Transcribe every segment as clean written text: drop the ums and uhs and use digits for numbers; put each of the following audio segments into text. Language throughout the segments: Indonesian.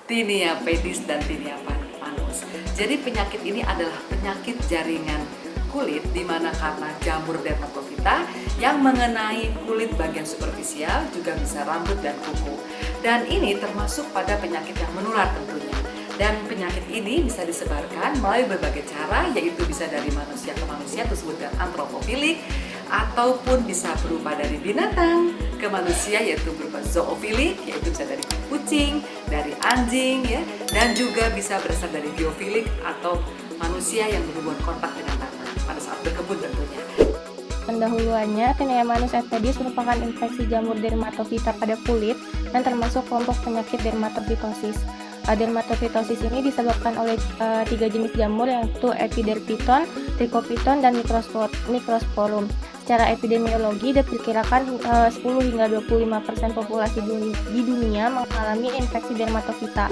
Tinea pedis dan Tinea manus. Jadi penyakit ini adalah penyakit jaringan kulit di mana karena jamur dermatofita yang mengenai kulit bagian superficial, juga bisa rambut dan kuku. Dan ini termasuk pada penyakit yang menular tentunya. Dan penyakit ini bisa disebarkan melalui berbagai cara, yaitu bisa dari manusia ke manusia, tersebut dengan antropofilik, ataupun bisa berupa dari binatang ke manusia, yaitu berupa zoofilik, yaitu bisa dari kucing, dari anjing, ya, dan juga bisa berasal dari geofilik atau manusia yang berhubungan kontak dengan tanah pada saat berkebun tentunya. Pendahuluannya, Tinea manus etedis merupakan infeksi jamur dermatofita pada kulit dan termasuk kelompok penyakit dermatofitosis. Dermatofitosis ini disebabkan oleh tiga jenis jamur, yaitu epiderpiton, trichopiton, dan microsporum. Secara epidemiologi diperkirakan 10 hingga 25% populasi di dunia mengalami infeksi dermatofita.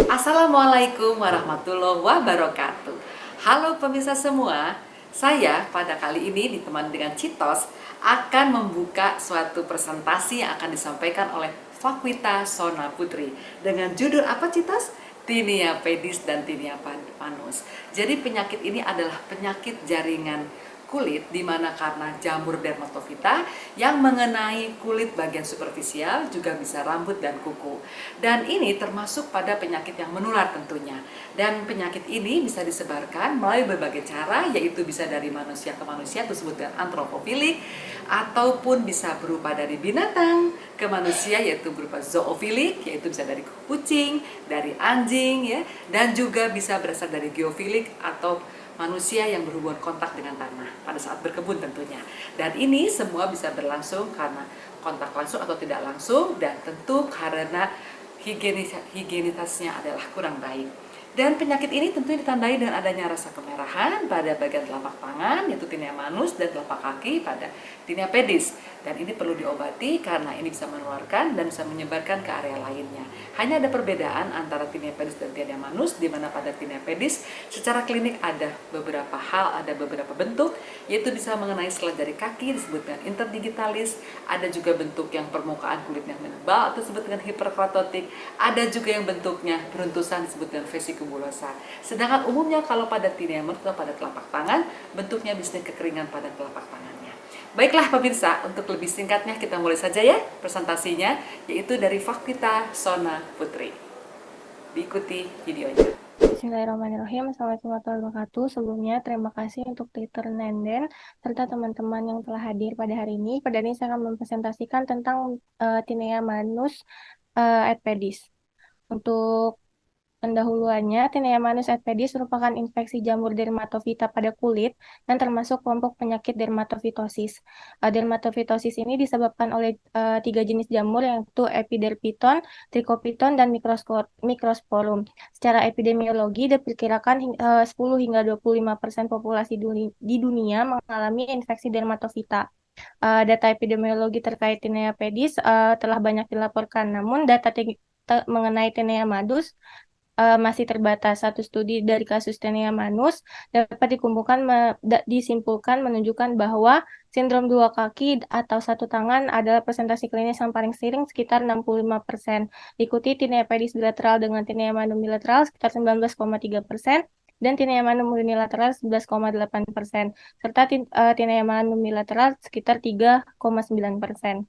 Assalamualaikum warahmatullahi wabarakatuh. Halo pemirsa semua, saya pada kali ini ditemani dengan Citos akan membuka suatu presentasi yang akan disampaikan oleh Fakwita Sona Putri dengan judul apa, Citos? Tinea pedis dan Tinea manus. Jadi penyakit ini adalah penyakit jaringan kulit di mana karena jamur dermatofita yang mengenai kulit bagian superficial, juga bisa rambut dan kuku. Dan ini termasuk pada penyakit yang menular tentunya. Dan penyakit ini bisa disebarkan melalui berbagai cara, yaitu bisa dari manusia ke manusia, tersebut dengan antropofilik, ataupun bisa berupa dari binatang ke manusia, yaitu berupa zoofilik, yaitu bisa dari kucing, dari anjing, ya, dan juga bisa berasal dari geofilik atau manusia yang berhubungan kontak dengan tanah pada saat berkebun tentunya. Dan ini semua bisa berlangsung karena kontak langsung atau tidak langsung, dan tentu karena higienitasnya adalah kurang baik. Dan penyakit ini tentunya ditandai dengan adanya rasa kemerahan pada bagian telapak tangan, yaitu tinea manus, dan telapak kaki pada tinea pedis. Dan ini perlu diobati karena ini bisa menularkan dan bisa menyebarkan ke area lainnya. Hanya ada perbedaan antara tinea pedis dan tinea manus, di mana pada tinea pedis secara klinik ada beberapa hal, ada beberapa bentuk, yaitu bisa mengenai sela jari kaki disebut dengan interdigitalis, ada juga bentuk yang permukaan kulitnya menebal atau disebut dengan hiperkeratotik, ada juga yang bentuknya beruntusan disebut dengan vesikulosa. Sedangkan umumnya kalau pada tinea manus atau pada telapak tangan, bentuknya bisa kekeringan pada telapak tangannya. Baiklah pemirsa, untuk lebih singkatnya kita mulai saja ya presentasinya, yaitu dari Fakwita Sona Putri. Diikuti videonya. Bismillahirrahmanirrahim. Assalamualaikum warahmatullahi wabarakatuh. Sebelumnya, terima kasih untuk Twitter Nenden serta teman-teman yang telah hadir pada hari ini. Pada ini saya akan mempresentasikan tentang Tinea manus etpedis. Untuk pendahuluannya, Tinea manus etpedis merupakan infeksi jamur dermatofita pada kulit dan termasuk kelompok penyakit dermatofitosis. Dermatofitosis ini disebabkan oleh tiga jenis jamur, yaitu epiderpiton, trichopiton, dan microsporum. Secara epidemiologi diperkirakan 10 hingga 25% populasi di dunia mengalami infeksi dermatofita. Data epidemiologi terkait Tinea pedis telah banyak dilaporkan, namun data mengenai Tinea manus masih terbatas. Satu studi dari kasus Tinea manus dapat disimpulkan menunjukkan bahwa sindrom dua kaki atau satu tangan adalah presentasi klinis yang paling sering, sekitar 65%. Diikuti Tinea pedis bilateral dengan Tinea manus bilateral sekitar 19,3%, dan Tinea manus unilateral 11,8%, serta Tinea manus bilateral sekitar 3,9%.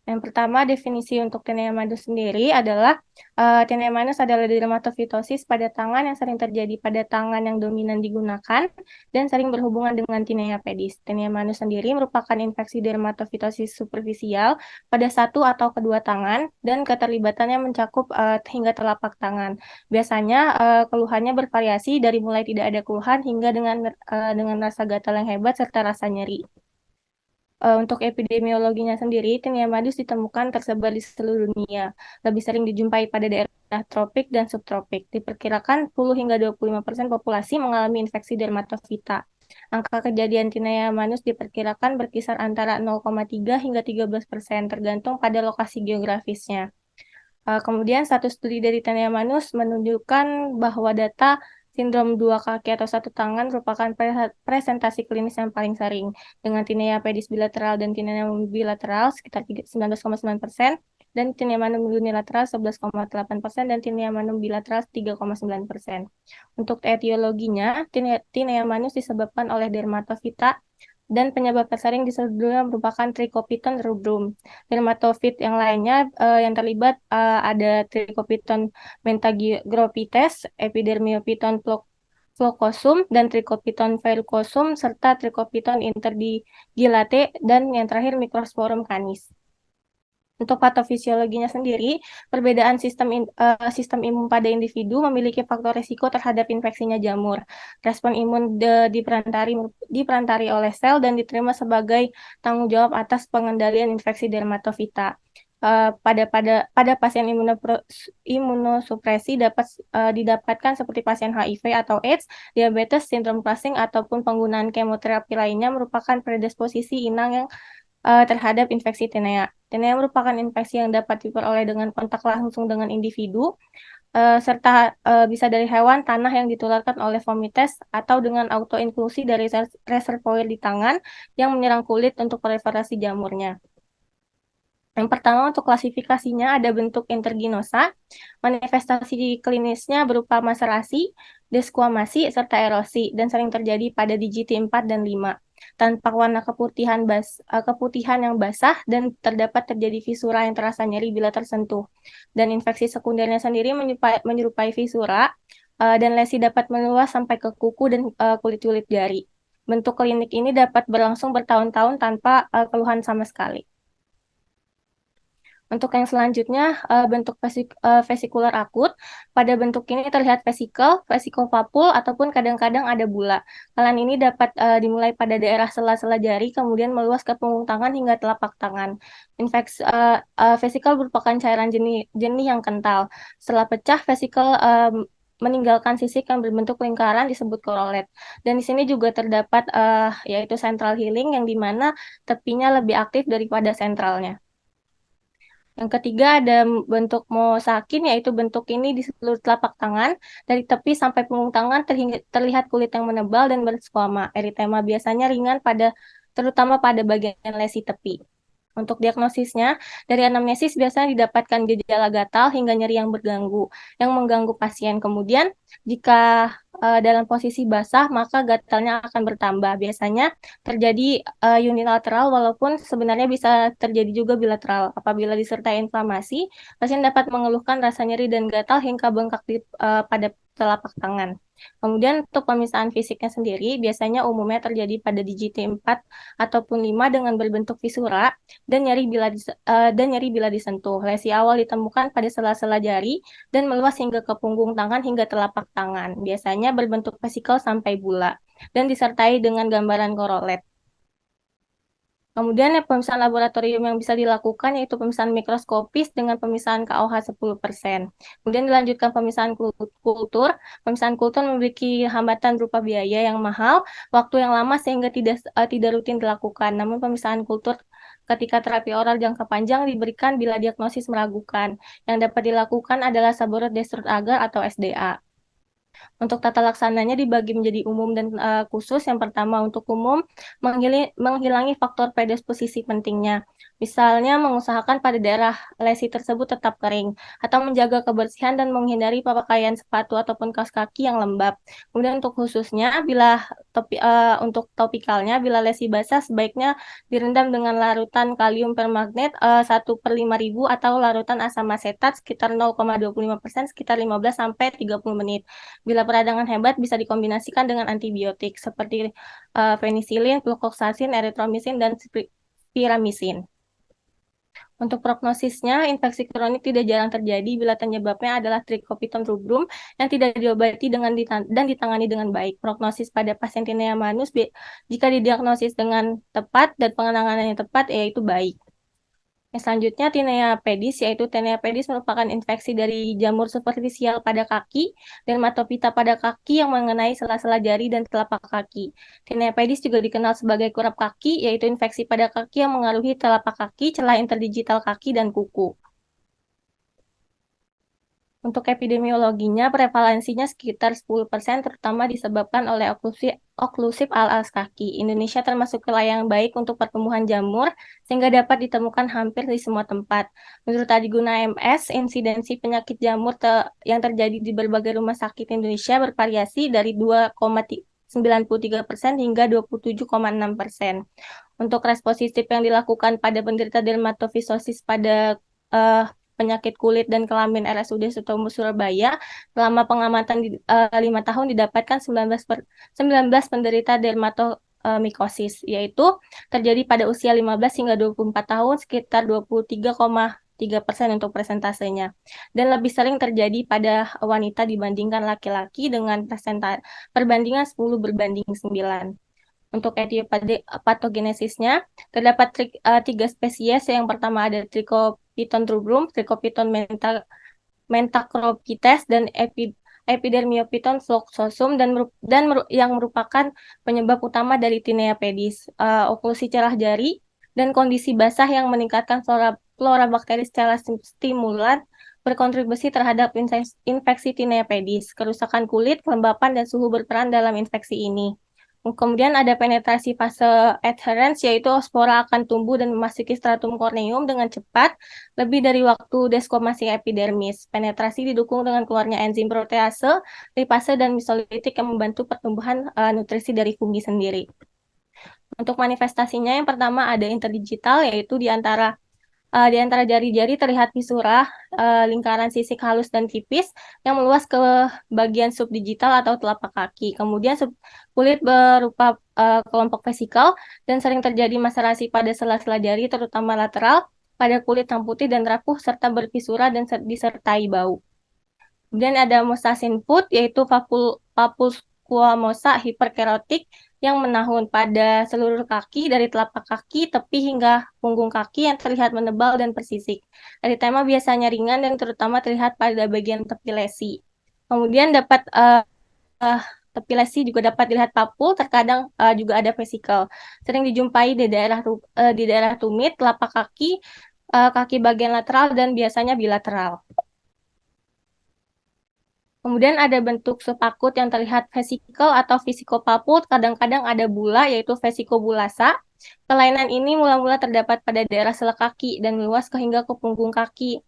Yang pertama, definisi untuk Tinea manus sendiri adalah Tinea manus adalah dermatofitosis pada tangan yang sering terjadi pada tangan yang dominan digunakan dan sering berhubungan dengan Tinea pedis. Tinea manus sendiri merupakan infeksi dermatofitosis superficial pada satu atau kedua tangan, dan keterlibatannya mencakup hingga telapak tangan. Biasanya keluhannya bervariasi dari mulai tidak ada keluhan hingga dengan rasa gatal yang hebat serta rasa nyeri. Untuk epidemiologinya sendiri, tinea madus ditemukan tersebar di seluruh dunia. Lebih sering dijumpai pada daerah tropik dan subtropik. Diperkirakan 10 hingga 25% populasi mengalami infeksi dermatofita. Angka kejadian tinea manus diperkirakan berkisar antara 0,3 hingga 13%, tergantung pada lokasi geografisnya. Kemudian satu studi dari Tinea Manus menunjukkan bahwa data sindrom dua kaki atau satu tangan merupakan presentasi klinis yang paling sering, dengan tinea pedis bilateral dan tinea bilateral sekitar 19,9%, dan tinea manum unilateral 11,8%, dan tinea manum bilateral 3,9%. Untuk etiologinya, tinea manus disebabkan oleh dermatofita dan penyebab tersering di seluruh dunia merupakan Trichopiton rubrum. Dermatofit yang lainnya yang terlibat ada Trichopiton mentagropites, Epidermiopiton flocosum, dan Trichopiton verrucosum, serta Trichopiton interdigillate, dan yang terakhir Microsporum canis. Untuk patofisiologinya sendiri, perbedaan sistem imun pada individu memiliki faktor risiko terhadap infeksinya jamur. Respon imun diperantari oleh sel dan diterima sebagai tanggung jawab atas pengendalian infeksi dermatofita. Pada pasien imunosupresi didapatkan seperti pasien HIV atau AIDS, diabetes, sindrom Cushing, ataupun penggunaan kemoterapi lainnya merupakan predisposisi inang yang terhadap infeksi tinea. Tinea merupakan infeksi yang dapat diperoleh dengan kontak langsung dengan individu, serta bisa dari hewan, tanah yang ditularkan oleh vomites, atau dengan autoinklusi dari reservoir di tangan yang menyerang kulit untuk proliferasi jamurnya. Yang pertama untuk klasifikasinya ada bentuk interginosa, manifestasi klinisnya berupa maserasi, desquamasi, serta erosi, dan sering terjadi pada digiti 4 dan 5. Tampak warna keputihan yang basah dan terjadi visura yang terasa nyeri bila tersentuh. Dan infeksi sekundernya sendiri menyerupai visura, dan lesi dapat meluas sampai ke kuku dan kulit-kulit jari. Bentuk klinik ini dapat berlangsung bertahun-tahun tanpa keluhan sama sekali. Untuk yang selanjutnya, bentuk vesikular akut. Pada bentuk ini terlihat vesikel papul, ataupun kadang-kadang ada bula. Kalian ini dapat dimulai pada daerah sela-sela jari, kemudian meluas ke punggung tangan hingga telapak tangan. Vesikel merupakan cairan jenih yang kental. Setelah pecah, vesikel meninggalkan sisik yang berbentuk lingkaran disebut korolet. Dan di sini juga terdapat yaitu central healing, yang dimana tepinya lebih aktif daripada sentralnya. Yang ketiga ada bentuk mosakin, yaitu bentuk ini di seluruh telapak tangan, dari tepi sampai punggung tangan terlihat kulit yang menebal dan berskuama. Eritema biasanya ringan terutama pada bagian lesi tepi. Untuk diagnosisnya, dari anamnesis biasanya didapatkan gejala gatal hingga nyeri yang mengganggu pasien. Kemudian, jika dalam posisi basah, maka gatalnya akan bertambah. Biasanya terjadi unilateral, walaupun sebenarnya bisa terjadi juga bilateral. Apabila disertai inflamasi, pasien dapat mengeluhkan rasa nyeri dan gatal hingga bengkak pada telapak tangan. Kemudian untuk pemisahan fisiknya sendiri, biasanya umumnya terjadi pada digiti 4 ataupun 5 dengan berbentuk visura dan nyeri bila disentuh. Lesi awal ditemukan pada sela-sela jari dan meluas hingga ke punggung tangan hingga telapak tangan. Biasanya berbentuk vesikel sampai bula dan disertai dengan gambaran korolet. Kemudian pemisahan laboratorium yang bisa dilakukan yaitu pemisahan mikroskopis dengan pemisahan KOH 10%. Kemudian dilanjutkan pemisahan kultur. Pemisahan kultur memiliki hambatan berupa biaya yang mahal, waktu yang lama sehingga tidak rutin dilakukan. Namun pemisahan kultur ketika terapi oral jangka panjang diberikan bila diagnosis meragukan. Yang dapat dilakukan adalah Seborrheic Destrorth agar atau SDA. Untuk tata laksananya dibagi menjadi umum dan khusus. Yang pertama untuk umum, menghilangi faktor predisposisi pentingnya. Misalnya mengusahakan pada daerah lesi tersebut tetap kering, atau menjaga kebersihan dan menghindari pemakaian sepatu ataupun kaos kaki yang lembab. Kemudian untuk khususnya, untuk topikalnya, bila lesi basah sebaiknya direndam dengan larutan kalium permanganat 1/5000 atau larutan asam asetat sekitar 0,25% sekitar 15 sampai 30 menit. Bila peradangan hebat bisa dikombinasikan dengan antibiotik seperti penisilin, fluvoxacin, erythromycin, dan spiramisin. Untuk prognosisnya, infeksi kronik tidak jarang terjadi bila penyebabnya adalah Trichopiton rubrum yang tidak diobati dan ditangani dengan baik. Prognosis pada pasien tinea manus jika didiagnosis dengan tepat dan penanganannya tepat, yaitu baik. Yang selanjutnya tinea pedis, yaitu tinea pedis merupakan infeksi dari jamur superfisial pada kaki, dermatopita pada kaki yang mengenai sela-sela jari dan telapak kaki. Tinea pedis juga dikenal sebagai kurap kaki, yaitu infeksi pada kaki yang mengaruhi telapak kaki, celah interdigital kaki, dan kuku. Untuk epidemiologinya, prevalensinya sekitar 10%, terutama disebabkan oleh oklusif alas kaki. Indonesia termasuk wilayah yang baik untuk pertumbuhan jamur, sehingga dapat ditemukan hampir di semua tempat. Menurut Adiguna MS, insidensi penyakit jamur yang terjadi di berbagai rumah sakit Indonesia bervariasi dari 2,93% hingga 27,6%. Untuk respositif yang dilakukan pada penderita dermatofisosis pada eh, penyakit kulit dan kelamin RSUD Sutomo Surabaya selama pengamatan 5 tahun didapatkan 19 penderita dermatomikosis, yaitu terjadi pada usia 15 hingga 24 tahun sekitar 23,3% untuk persentasenya, dan lebih sering terjadi pada wanita dibandingkan laki-laki dengan perbandingan 10/9. Untuk etiopatogenesisnya, terdapat 3 spesies. Yang pertama ada Trichopiton rubrum, Trichopiton mentacropites, dan Epidermiopiton floxosum, yang merupakan penyebab utama dari tinea pedis. Oklusi celah jari dan kondisi basah yang meningkatkan flora bakteri secara stimulan berkontribusi terhadap infeksi tinea pedis. Kerusakan kulit, kelembapan, dan suhu berperan dalam infeksi ini. Kemudian ada penetrasi fase adherens, yaitu spora akan tumbuh dan memasuki stratum corneum dengan cepat, lebih dari waktu deskomasi epidermis. Penetrasi didukung dengan keluarnya enzim protease, lipase, dan mesolitik yang membantu pertumbuhan nutrisi dari fungi sendiri. Untuk manifestasinya, yang pertama ada interdigital, yaitu di antara jari-jari terlihat fisura, lingkaran sisik halus dan tipis yang meluas ke bagian subdigital atau telapak kaki. Kemudian kulit berupa kelompok vesikal dan sering terjadi maserasi pada sela-sela jari, terutama lateral, pada kulit yang putih dan rapuh, serta berfisura dan disertai bau. Kemudian ada mosasin foot, yaitu papul squamosa hiperkerotik yang menahun pada seluruh kaki dari telapak kaki, tepi hingga punggung kaki yang terlihat menebal dan persisik. Eritema biasanya ringan dan terutama terlihat pada bagian tepi lesi. Kemudian tepi lesi juga dapat dilihat papul, terkadang juga ada vesikel. Sering dijumpai di daerah tumit, telapak kaki, kaki bagian lateral, dan biasanya bilateral. Kemudian ada bentuk subakut yang terlihat vesikel atau vesikopapul, kadang-kadang ada bula, yaitu vesikobulasa. Kelainan ini mula-mula terdapat pada daerah sela kaki dan meluas hingga ke punggung kaki.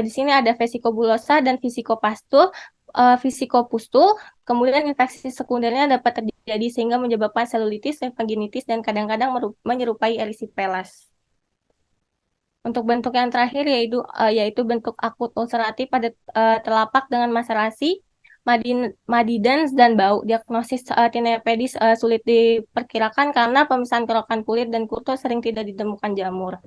Di sini ada vesikobulosa dan vesikopustul. Kemudian infeksi sekundernya dapat terjadi sehingga menyebabkan selulitis, lymphanginitis, dan kadang-kadang menyerupai erisipelas. Untuk bentuk yang terakhir yaitu bentuk akut ulceratif pada telapak dengan maserasi, madidans, dan bau. Diagnosis tinea pedis sulit diperkirakan karena pemisahan kerokan kulit dan kutu sering tidak ditemukan jamur.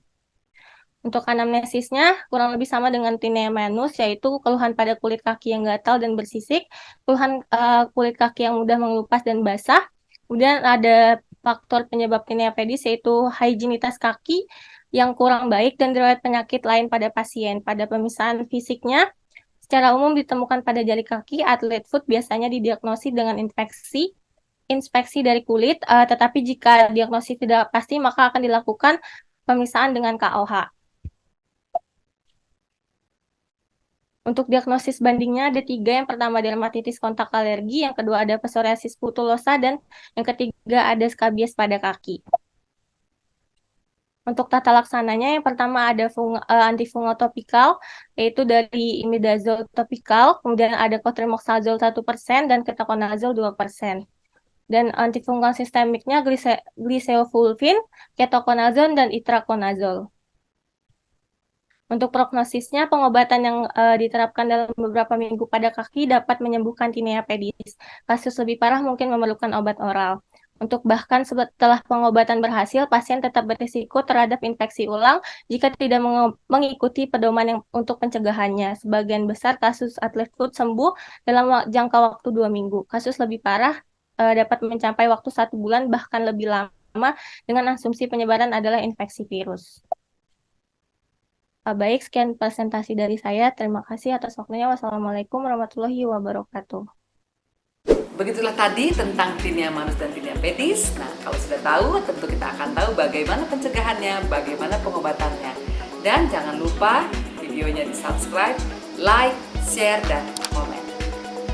Untuk anamnesisnya kurang lebih sama dengan tinea manus, yaitu keluhan pada kulit kaki yang gatal dan bersisik, keluhan kulit kaki yang mudah mengelupas dan basah. Kemudian ada faktor penyebab tinea pedis, yaitu higienitas kaki yang kurang baik dan riwayat penyakit lain pada pasien. Pada pemisahan fisiknya, secara umum ditemukan pada jari kaki. Athlete foot biasanya didiagnosis dengan inspeksi dari kulit, tetapi jika diagnosis tidak pasti, maka akan dilakukan pemisahan dengan KOH. Untuk diagnosis bandingnya ada 3. Yang pertama dermatitis kontak alergi, yang kedua ada psoriasis putulosa, dan yang ketiga ada skabies pada kaki. Untuk tata laksananya, yang pertama ada antifungal topikal, yaitu dari imidazole topikal, kemudian ada cotrimoxazole 1% dan ketoconazole 2%. Dan antifungal sistemiknya glyceofulvin, ketoconazole, dan itraconazole. Untuk prognosisnya, pengobatan yang diterapkan dalam beberapa minggu pada kaki dapat menyembuhkan tinea pedis. Kasus lebih parah mungkin memerlukan obat oral. Bahkan setelah pengobatan berhasil, pasien tetap berisiko terhadap infeksi ulang jika tidak mengikuti pedoman yang untuk pencegahannya. Sebagian besar kasus atlet foot sembuh dalam jangka waktu 2 minggu. Kasus lebih parah dapat mencapai waktu 1 bulan bahkan lebih lama dengan asumsi penyebaran adalah infeksi virus. Baik, sekian presentasi dari saya. Terima kasih atas waktunya. Wassalamualaikum warahmatullahi wabarakatuh. Begitulah tadi tentang tinea manus dan tinea pedis. Nah, kalau sudah tahu, tentu kita akan tahu bagaimana pencegahannya, bagaimana pengobatannya. Dan jangan lupa videonya di subscribe, like, share, dan komen.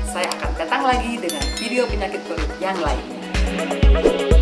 Saya akan datang lagi dengan video penyakit kulit yang lainnya.